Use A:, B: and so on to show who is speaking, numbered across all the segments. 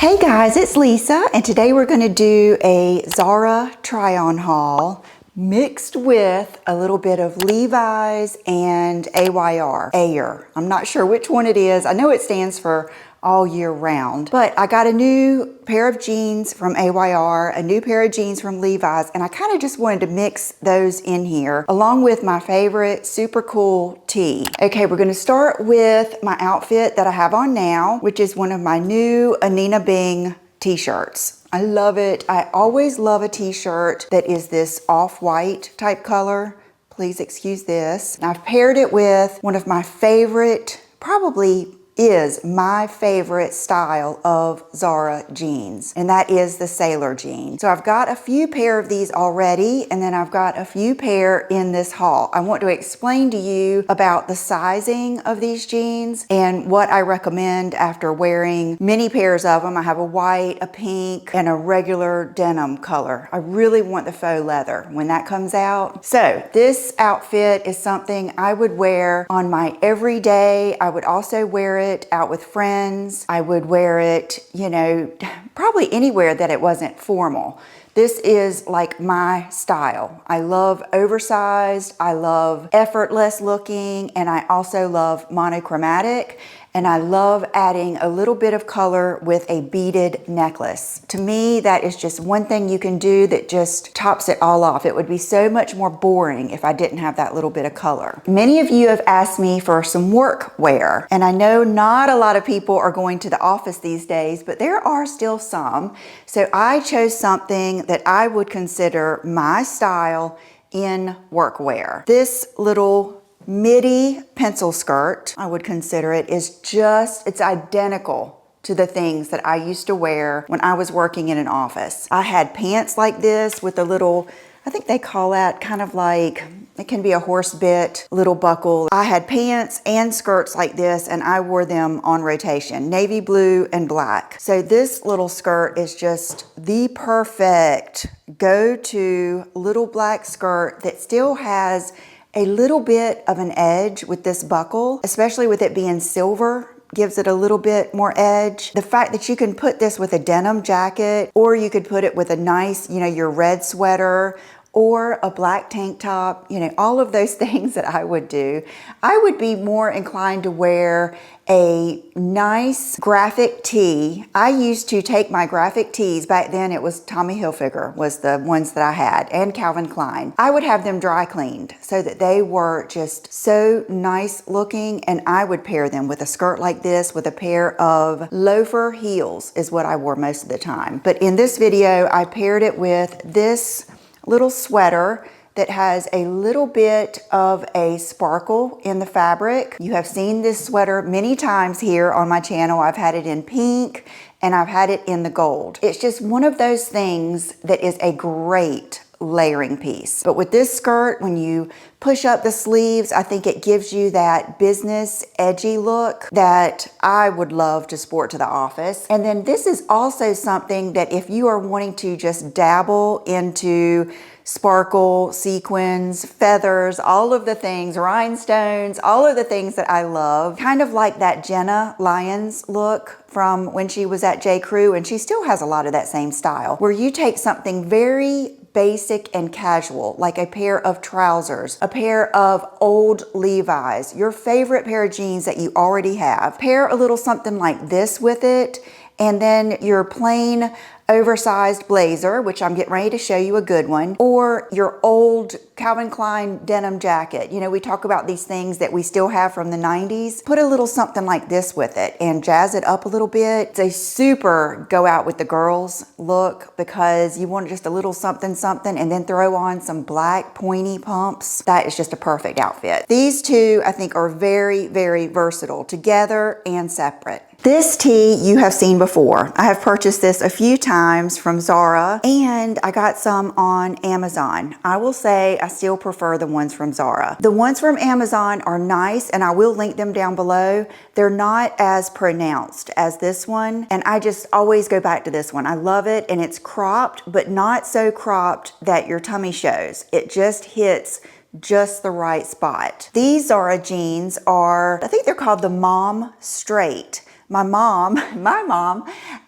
A: Hey guys, it's Lisa, and today we're going to do a Zara try-on haul mixed with a little bit of Levi's and Ayer. I'm not sure which one it is. I know it stands for all year round, but I got a new pair of jeans from Ayer, a new pair of jeans from Levi's, and I kind of just wanted to mix those in here along with my favorite super cool tee. Okay, we're going to start with my outfit that I have on now, which is one of my new Anine Bing t-shirts. I love it. I always love a t-shirt that is this off-white type color. Please excuse this. And I've paired it with one of my favorite, probably is my favorite style of Zara jeans, and that is the sailor jean. So I've got a few pair of these already, and then I've got a few pair in this haul. I want to explain to you about the sizing of these jeans and what I recommend after wearing many pairs of them. I have a white, a pink, and a regular denim color. I really want the faux leather when that comes out. So this outfit is something I would wear on my everyday. I would also wear it out with friends. I would wear it, you know, probably anywhere that it wasn't formal. This is like my style. I love oversized, I love effortless looking, and I also love monochromatic. And I love adding a little bit of color with a beaded necklace. To me, that is just one thing you can do that just tops it all off. It would be so much more boring if I didn't have that little bit of color. Many of you have asked me for some work wear, and I know not a lot of people are going to the office these days, but there are still some. So I chose something that I would consider my style in workwear. This little Midi pencil skirt, I would consider it, is just, it's identical to the things that I used to wear when I was working in an office. I had pants like this with a little, I think they call that kind of like, it can be a horse bit, little buckle. I had pants and skirts like this, and I wore them on rotation, navy blue and black. So this little skirt is just the perfect go-to little black skirt that still has a little bit of an edge with this buckle, especially with it being silver, gives it a little bit more edge. The fact that you can put this with a denim jacket, or you could put it with a nice, you know, your red sweater, or a black tank top, you know, all of those things that I would do. I would be more inclined to wear a nice graphic tee. I used to take my graphic tees, back then it was Tommy Hilfiger was the ones that I had, and Calvin Klein. I would have them dry cleaned so that they were just so nice looking, and I would pair them with a skirt like this with a pair of loafer heels is what I wore most of the time. But in this video, I paired it with this little sweater that has a little bit of a sparkle in the fabric. You have seen this sweater many times here on my channel. I've had it in pink and I've had it in the gold. It's just one of those things that is a great layering piece. But with this skirt, when you push up the sleeves, I think it gives you that business edgy look that I would love to sport to the office. And then this is also something that if you are wanting to just dabble into sparkle, sequins, feathers, all of the things, rhinestones, all of the things that I love, kind of like that Jenna Lyons look from when she was at J. Crew, and she still has a lot of that same style, where you take something very basic and casual, like a pair of trousers, a pair of old Levi's, your favorite pair of jeans that you already have, pair a little something like this with it, and then your plain oversized blazer, which I'm getting ready to show you a good one, or your old Calvin Klein denim jacket. You know, we talk about these things that we still have from the 90s. Put a little something like this with it and jazz it up a little bit. It's a super go out with the girls look, because you want just a little something something and then throw on some black pointy pumps. That is just a perfect outfit. These two I think are very, very versatile together and separate. This tee you have seen before. I have purchased this a few times from Zara, and I got some on Amazon. I will say I still prefer the ones from Zara. The ones from Amazon are nice, and I will link them down below. They're not as pronounced as this one, and I just always go back to this one. I love it, and it's cropped, but not so cropped that your tummy shows. It just hits just the right spot. These Zara jeans are, I think they're called the Mom Straight. my mom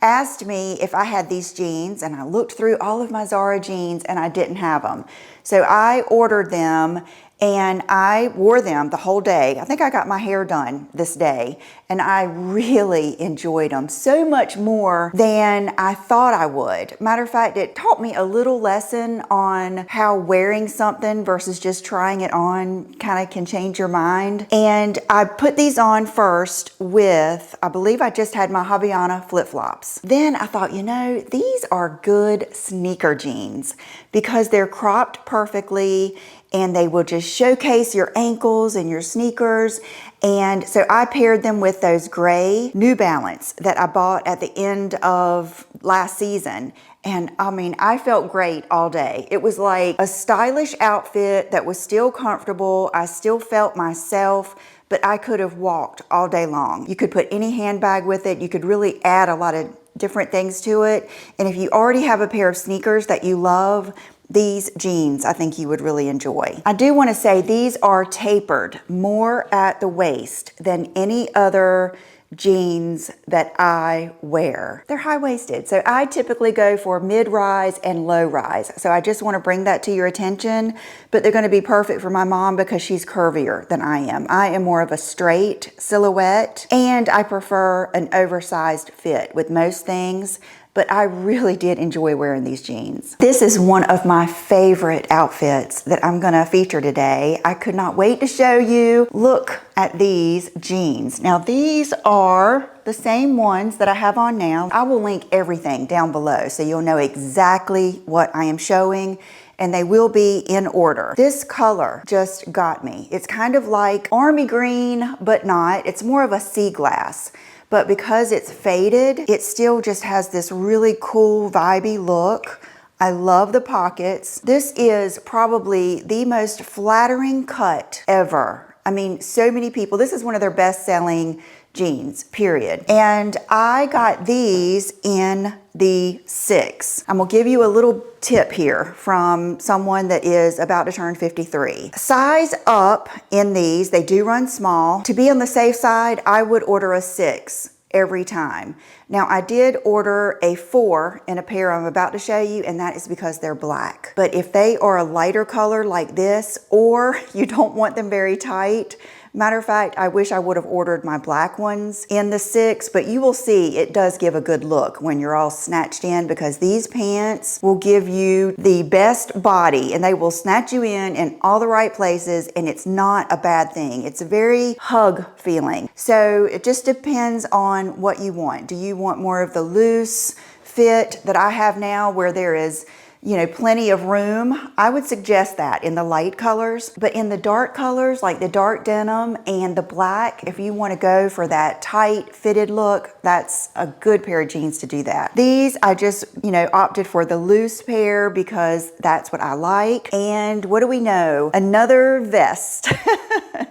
A: asked me if I had these jeans, and I looked through all of my Zara jeans and I didn't have them. So I ordered them and I wore them the whole day. I think I got my hair done this day and I really enjoyed them so much more than I thought I would. Matter of fact, it taught me a little lesson on how wearing something versus just trying it on kind of can change your mind. And I put these on first with, I believe I just had my Havaiana flip-flops. Then I thought, you know, these are good sneaker jeans because they're cropped perfectly and they will just showcase your ankles and your sneakers. And so I paired them with those gray New Balance that I bought at the end of last season. And I mean, I felt great all day. It was like a stylish outfit that was still comfortable. I still felt myself, but I could have walked all day long. You could put any handbag with it. You could really add a lot of different things to it. And if you already have a pair of sneakers that you love, these jeans I think you would really enjoy. I do want to say these are tapered more at the waist than any other jeans that I wear. They're high-waisted, so I typically go for mid-rise and low-rise. So I just want to bring that to your attention, but they're going to be perfect for my mom because she's curvier than I am. I am more of a straight silhouette, and I prefer an oversized fit with most things. But I really did enjoy wearing these jeans. This is one of my favorite outfits that I'm gonna feature today. I could not wait to show you. Look at these jeans. Now these are the same ones that I have on now. I will link everything down below so you'll know exactly what I am showing, and they will be in order. This color just got me. It's kind of like army green, but not. It's more of a sea glass. But because it's faded, it still just has this really cool, vibey look. I love the pockets. This is probably the most flattering cut ever. I mean, so many people, this is one of their best-selling jeans, period. And I got these in the 6. I'm gonna give you a little tip here from someone that is about to turn 53. Size up in these, they do run small. To be on the safe side, I would order a 6 every time. Now I did order a 4 in a pair I'm about to show you, and that is because they're black. But if they are a lighter color like this, or you don't want them very tight, matter of fact, I wish I would have ordered my black ones in the 6, but you will see it does give a good look when you're all snatched in, because these pants will give you the best body and they will snatch you in all the right places, and it's not a bad thing. It's a very hug feeling. So it just depends on what you want. Do you want more of the loose fit that I have now where there is, you know, plenty of room? I would suggest that in the light colors, but in the dark colors, like the dark denim and the black, if you want to go for that tight fitted look, that's a good pair of jeans to do that. These, I just, you know, opted for the loose pair because that's what I like. And what do we know? Another vest.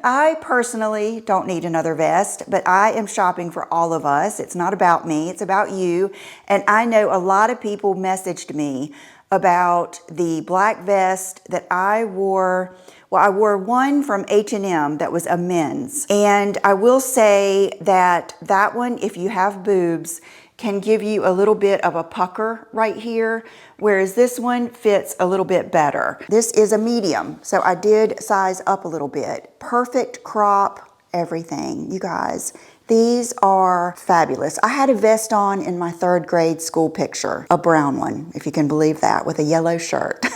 A: I personally don't need another vest, but I am shopping for all of us. It's not about me, it's about you. And I know a lot of people messaged me about the black vest that I wore. Well, I wore one from H&M that was a men's. And I will say that that one, if you have boobs, can give you a little bit of a pucker right here, whereas this one fits a little bit better. This is a medium, so I did size up a little bit. Perfect crop, everything, you guys. These are fabulous. I had a vest on in my 3rd grade school picture, a brown one, if you can believe that, with a yellow shirt.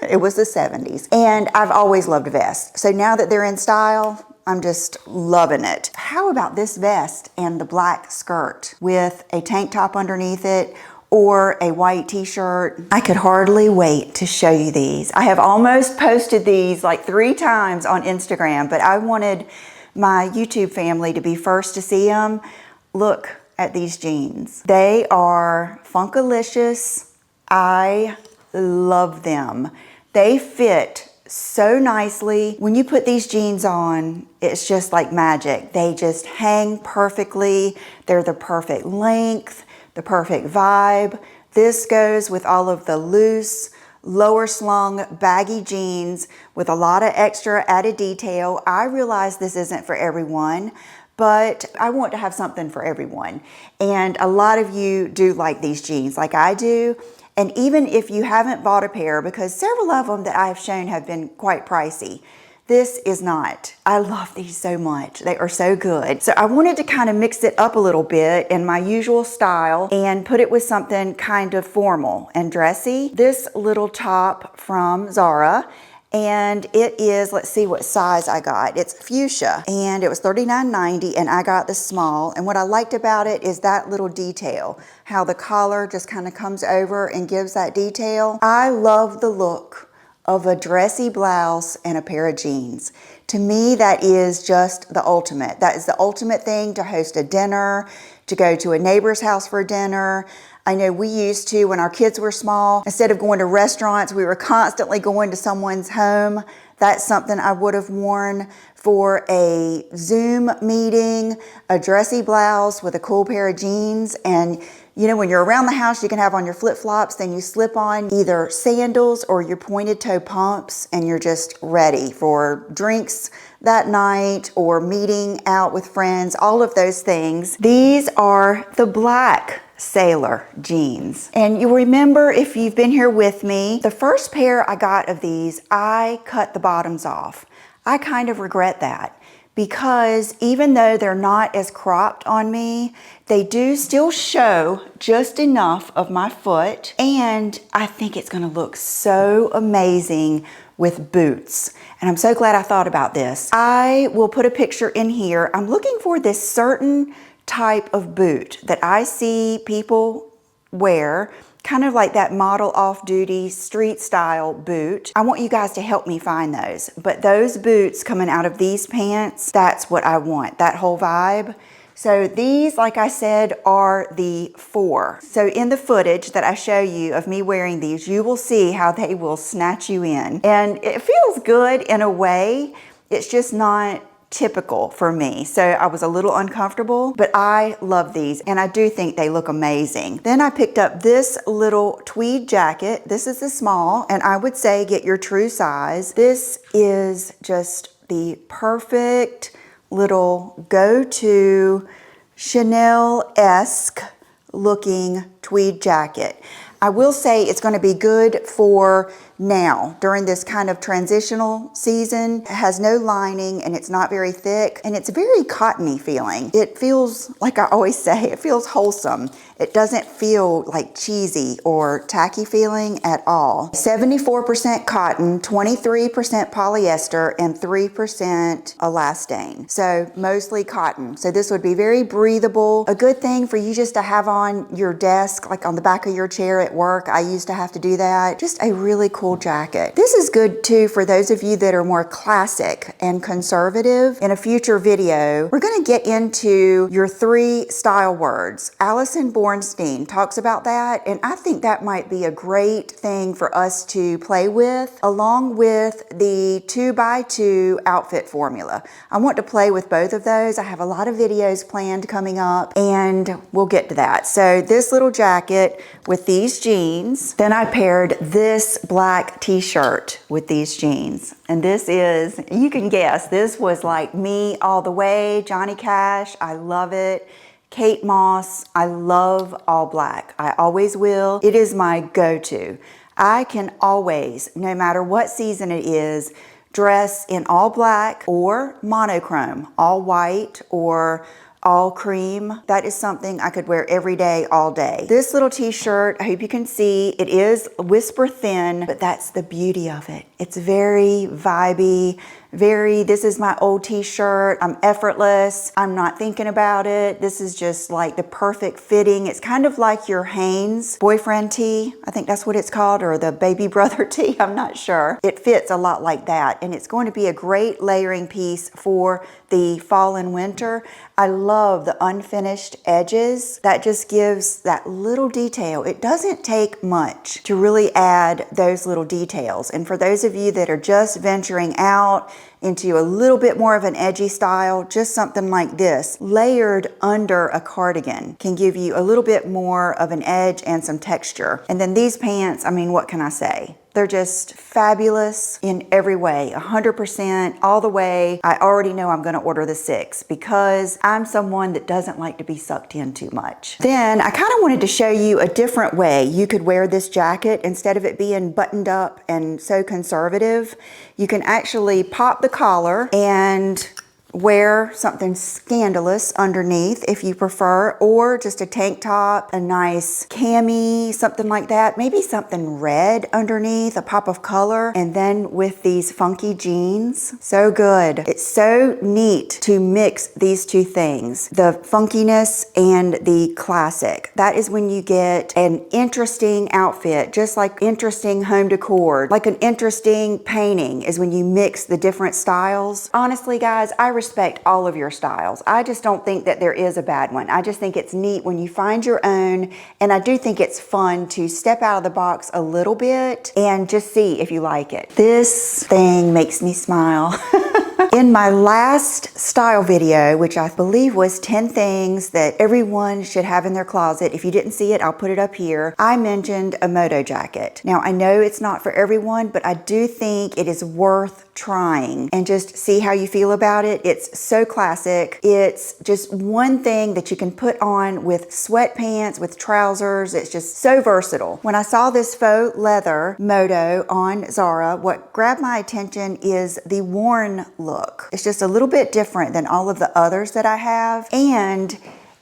A: It was the 70s. And I've always loved vests. So now that they're in style, I'm just loving it. How about this vest and the black skirt with a tank top underneath it, or a white t-shirt? I could hardly wait to show you these. I have almost posted these like 3 times on Instagram, but I wanted my YouTube family to be first to see them. Look at these jeans. They are funkalicious. I love them. They fit so nicely. When you put these jeans on, it's just like magic. They just hang perfectly. They're the perfect length, the perfect vibe. This goes with all of the loose, lower slung baggy jeans with a lot of extra added detail. I realize this isn't for everyone, but I want to have something for everyone. And a lot of you do like these jeans like I do. And even if you haven't bought a pair, because several of them that I have shown have been quite pricey, this is not. I love these so much. They are so good. So I wanted to kind of mix it up a little bit in my usual style and put it with something kind of formal and dressy. This little top from Zara, and it is, let's see what size I got. It's fuchsia, and it was $39.90, and I got the small. And what I liked about it is that little detail, how the collar just kind of comes over and gives that detail. I love the look of a dressy blouse and a pair of jeans. To me, that is just the ultimate. That is the ultimate thing to host a dinner, to go to a neighbor's house for dinner. I know we used to, when our kids were small, instead of going to restaurants, we were constantly going to someone's home. That's something I would have worn for a Zoom meeting, a dressy blouse with a cool pair of jeans. And you know, when you're around the house, you can have on your flip-flops, then you slip on either sandals or your pointed toe pumps, and you're just ready for drinks that night or meeting out with friends, all of those things. These are the black sailor jeans. And you remember, if you've been here with me, the first pair I got of these, I cut the bottoms off. I kind of regret that, because even though they're not as cropped on me, they do still show just enough of my foot, and I think it's gonna look so amazing with boots. And I'm so glad I thought about this. I will put a picture in here. I'm looking for this certain type of boot that I see people wear, kind of like that model off-duty street style boot. I want you guys to help me find those. But those boots coming out of these pants, that's what I want, that whole vibe. So these, like I said, are the 4. So in the footage that I show you of me wearing these, you will see how they will snatch you in. And it feels good in a way. It's just not typical for me. So I was a little uncomfortable, but I love these, and I do think they look amazing. Then I picked up this little tweed jacket. This is the small, and I would say get your true size. This is just the perfect little go-to Chanel-esque looking tweed jacket. I will say it's going to be good for now during this kind of transitional season. It has no lining, and it's not very thick, and it's very cottony feeling. It feels, like I always say, it feels wholesome. It doesn't feel like cheesy or tacky feeling at all. 74% cotton, 23% polyester, and 3% elastane. So mostly cotton. So this would be very breathable. A good thing for you just to have on your desk, like on the back of your chair at work. I used to have to do that. Just a really cool jacket. This is good too for those of you that are more classic and conservative. In a future video, we're going to get into your 3 style words. Allison Bornstein talks about that, and I think that might be a great thing for us to play with, along with the 2x2 outfit formula. I want to play with both of those. I have a lot of videos planned coming up, and we'll get to that. So this little jacket with these jeans, then I paired this black t-shirt with these jeans. And this is, you can guess, this was like me all the way. Johnny Cash, I love it. Kate Moss, I love all black. I always will. It is my go-to. I can always, no matter what season it is, dress in all black or monochrome, all white or all cream. That is something I could wear every day, all day. This little t-shirt, I hope you can see, it is whisper thin, but that's the beauty of it. It's very vibey, this is my old t-shirt. I'm effortless. I'm not thinking about it. This is just like the perfect fitting. It's kind of like your Hanes boyfriend tee. I think that's what it's called, or the baby brother tee. I'm not sure. It fits a lot like that, and it's going to be a great layering piece for the fall and winter. I love the unfinished edges. That just gives that little detail. It doesn't take much to really add those little details. And for those of you that are just venturing out into a little bit more of an edgy style, just something like this, layered under a cardigan, can give you a little bit more of an edge and some texture. And then these pants, I mean, what can I say? They're just fabulous in every way, 100% all the way. I already know I'm gonna order the 6 because I'm someone that doesn't like to be sucked in too much. Then I kind of wanted to show you a different way you could wear this jacket. Instead of it being buttoned up and so conservative, you can actually pop the collar and wear something scandalous underneath if you prefer, or just a tank top, a nice cami, something like that. Maybe something red underneath, a pop of color, and then with these funky jeans. So good. It's so neat to mix these two things, the funkiness and the classic. That is when you get an interesting outfit, just like interesting home decor, like an interesting painting is when you mix the different styles. Honestly, guys, I respect all of your styles. I just don't think that there is a bad one. I just think it's neat when you find your own, and I do think it's fun to step out of the box a little bit and just see if you like it. This thing makes me smile. In my last style video, which I believe was 10 things that everyone should have in their closet, if you didn't see it, I'll put it up here. I mentioned a Moto jacket. Now, I know it's not for everyone, but I do think it is worth trying and just see how you feel about it. It's so classic. It's just one thing that you can put on with sweatpants, with trousers. It's just so versatile. When I saw this faux leather Moto on Zara, what grabbed my attention is the worn look. It's just a little bit different than all of the others that I have, and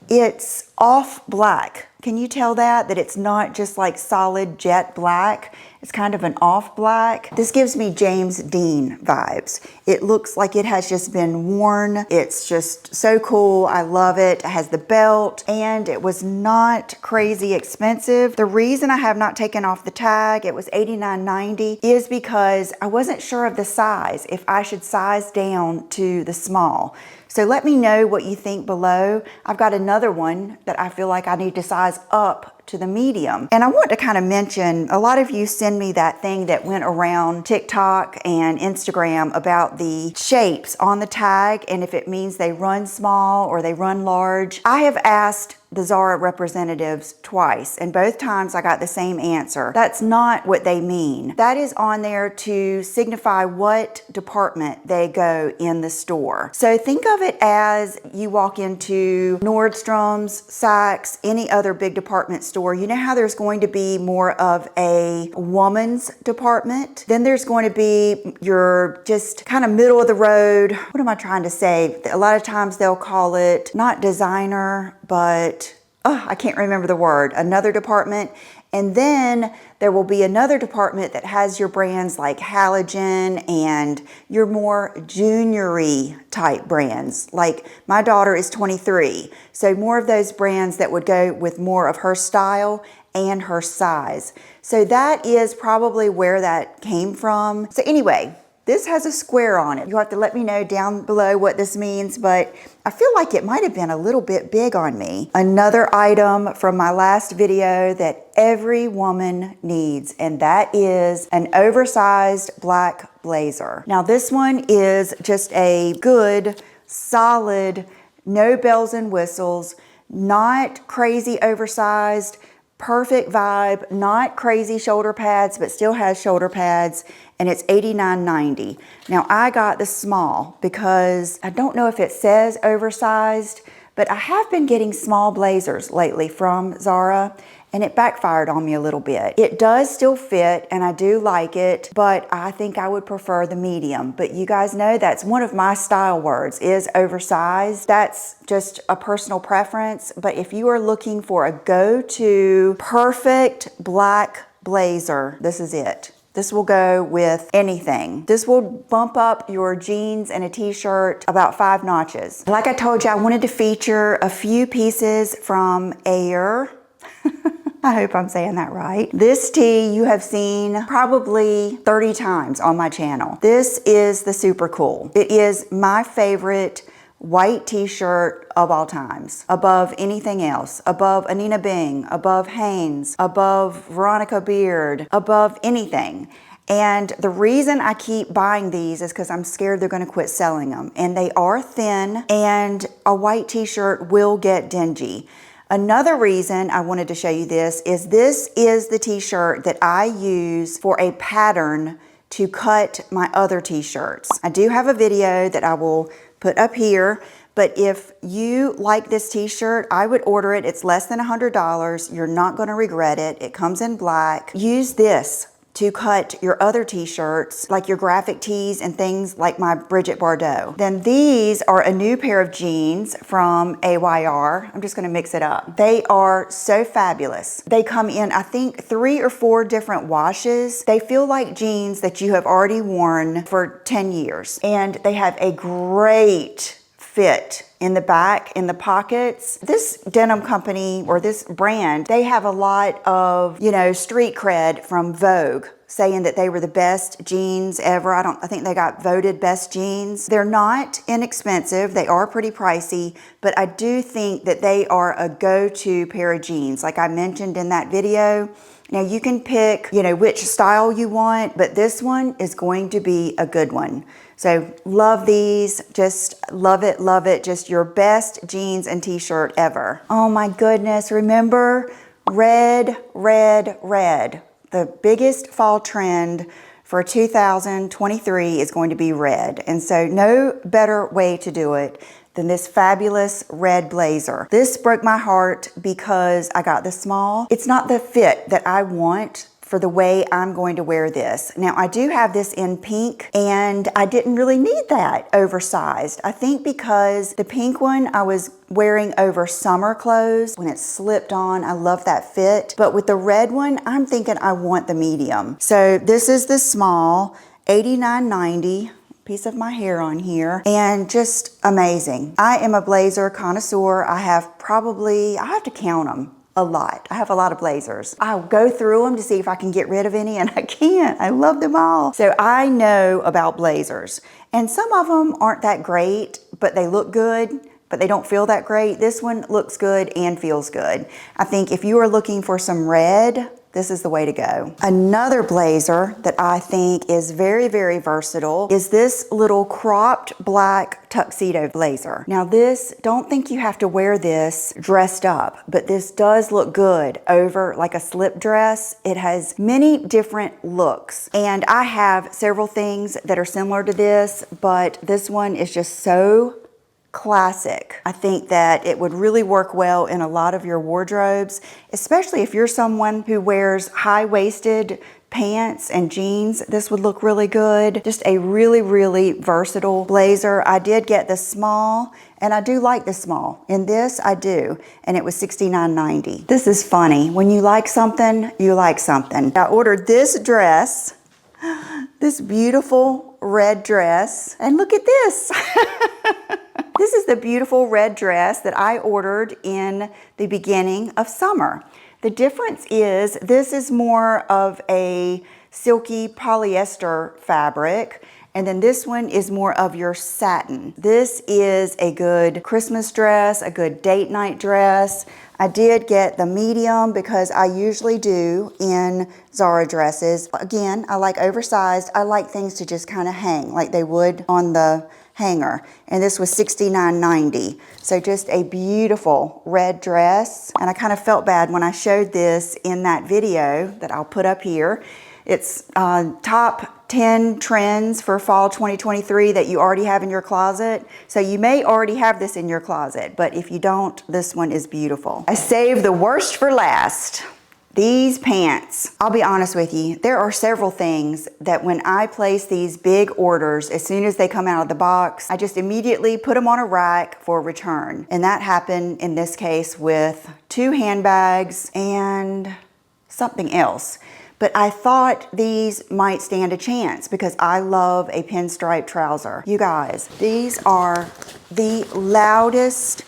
A: it's off black. Can you tell that it's not just like solid jet black? It's kind of an off black. This gives me James Dean vibes. It looks like it has just been worn. It's just so cool. I love it. It has the belt, and it was not crazy expensive. The reason I have not taken off the tag, it was $89.90, is because I wasn't sure of the size, if I should size down to the small. So let me know what you think below. I've got another one that I feel like I need to size up to the medium. And I want to kind of mention, a lot of you send me that thing that went around TikTok and Instagram about the shapes on the tag and if it means they run small or they run large. I have asked the Zara representatives twice, and both times I got the same answer. That's not what they mean. That is on there to signify what department they go in the store. So think of it as you walk into Nordstrom's, Saks, any other big department store. You know how there's going to be more of a woman's department? Then there's going to be your just kind of middle of the road. What am I trying to say? A lot of times they'll call it not designer, but I can't remember the word, another department. And then there will be another department that has your brands like Halogen and your more juniory type brands. Like my daughter is 23, so more of those brands that would go with more of her style and her size. So that is probably where that came from. So anyway, this has a square on it. You'll have to let me know down below what this means, but I feel like it might have been a little bit big on me. Another item from my last video that every woman needs, and that is an oversized black blazer. Now this one is just a good, solid, no bells and whistles, not crazy oversized, perfect vibe, not crazy shoulder pads, but still has shoulder pads, and it's $89.90. Now I got the small because I don't know if it says oversized, but I have been getting small blazers lately from Zara, and it backfired on me a little bit. It does still fit, and I do like it, but I think I would prefer the medium. But you guys know that's one of my style words, is oversized. That's just a personal preference, but if you are looking for a go-to perfect black blazer, this is it. This will go with anything. This will bump up your jeans and a t-shirt about 5 notches. Like I told you, I wanted to feature a few pieces from Ayer. I hope I'm saying that right. This tee you have seen probably 30 times on my channel. This is the super cool. It is my favorite white t-shirt of all times, above anything else, above Anine Bing, above Hanes, above Veronica Beard, above anything. And the reason I keep buying these is because I'm scared they're going to quit selling them. And they are thin, and a white t-shirt will get dingy. Another reason I wanted to show you this is the t-shirt that I use for a pattern to cut my other t-shirts. I do have a video that I will put up here, but if you like this t-shirt, I would order it. It's less than $100. You're not gonna regret it. It comes in black. Use this to cut your other t-shirts, like your graphic tees and things like my Bridget Bardot. Then these are a new pair of jeans from AYR. I'm just gonna mix it up. They are so fabulous. They come in, I think, 3 or 4 different washes. They feel like jeans that you have already worn for 10 years. And they have a great fit in the back, in the pockets. This denim company or this brand, they have a lot of, you know, street cred from Vogue, saying that they were the best jeans ever. I think they got voted best jeans. They're not inexpensive. They are pretty pricey, but I do think that they are a go-to pair of jeans. Like I mentioned in that video, now you can pick, you know, which style you want, but this one is going to be a good one. So love these, just love it. Just your best jeans and t-shirt ever. Oh my goodness, remember red, red, red. The biggest fall trend for 2023 is going to be red. And so no better way to do it than this fabulous red blazer. This broke my heart because I got the small. It's not the fit that I want for the way I'm going to wear this. Now I do have this in pink and I didn't really need that oversized. I think because the pink one I was wearing over summer clothes when it slipped on, I love that fit. But with the red one, I'm thinking I want the medium. So this is the small, $89.90. Piece of my hair on here, and just amazing. I am a blazer connoisseur. I have to count them. A lot. I have a lot of blazers. I'll go through them to see if I can get rid of any, and I can't. I love them all. So I know about blazers, and some of them aren't that great, but they look good, but they don't feel that great. This one looks good and feels good. I think if you are looking for some red, this is the way to go. Another blazer that I think is very, very versatile is this little cropped black tuxedo blazer. Now this, don't think you have to wear this dressed up, but this does look good over like a slip dress. It has many different looks. And I have several things that are similar to this, but this one is just so classic. I think that it would really work well in a lot of your wardrobes, especially if you're someone who wears high-waisted pants and jeans. This would look really good. Just a really, really versatile blazer. I did get the small, and I do like the small. In this, I do, and it was $69.90. This is funny. When you like something, you like something. I ordered this dress, this beautiful red dress, and look at this. This is the beautiful red dress that I ordered in the beginning of summer. The difference is this is more of a silky polyester fabric, and then this one is more of your satin. This is a good Christmas dress, a good date night dress. I did get the medium because I usually do in Zara dresses. Again, I like oversized. I like things to just kind of hang like they would on the hanger, and this was $69.90. So just a beautiful red dress, and I kind of felt bad when I showed this in that video that I'll put up here. It's top 10 trends for fall 2023 that you already have in your closet. So you may already have this in your closet, but if you don't, this one is beautiful. I saved the worst for last. These pants, I'll be honest with you, there are several things that when I place these big orders, as soon as they come out of the box, I just immediately put them on a rack for return. And that happened in this case with 2 handbags and something else. But I thought these might stand a chance because I love a pinstripe trouser. You guys, these are the loudest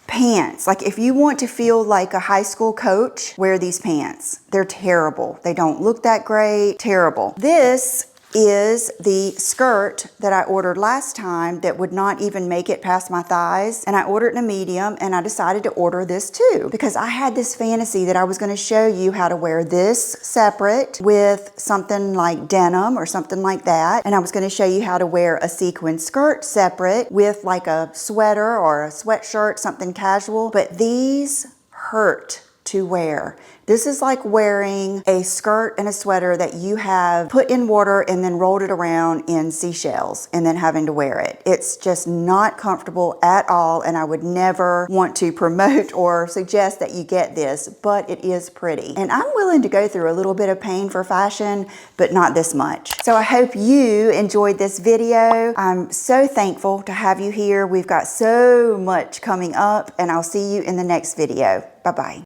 A: pants. Like if you want to feel like a high school coach, wear these pants. They're terrible. They don't look that great. Terrible. This is the skirt that I ordered last time that would not even make it past my thighs. And I ordered in a medium, and I decided to order this too because I had this fantasy that I was going to show you how to wear this separate with something like denim or something like that. And I was going to show you how to wear a sequin skirt separate with like a sweater or a sweatshirt, something casual. But these hurt to wear. This is like wearing a skirt and a sweater that you have put in water and then rolled it around in seashells and then having to wear it. It's just not comfortable at all, and I would never want to promote or suggest that you get this, but it is pretty. And I'm willing to go through a little bit of pain for fashion, but not this much. So I hope you enjoyed this video. I'm so thankful to have you here. We've got so much coming up, and I'll see you in the next video. Bye-bye.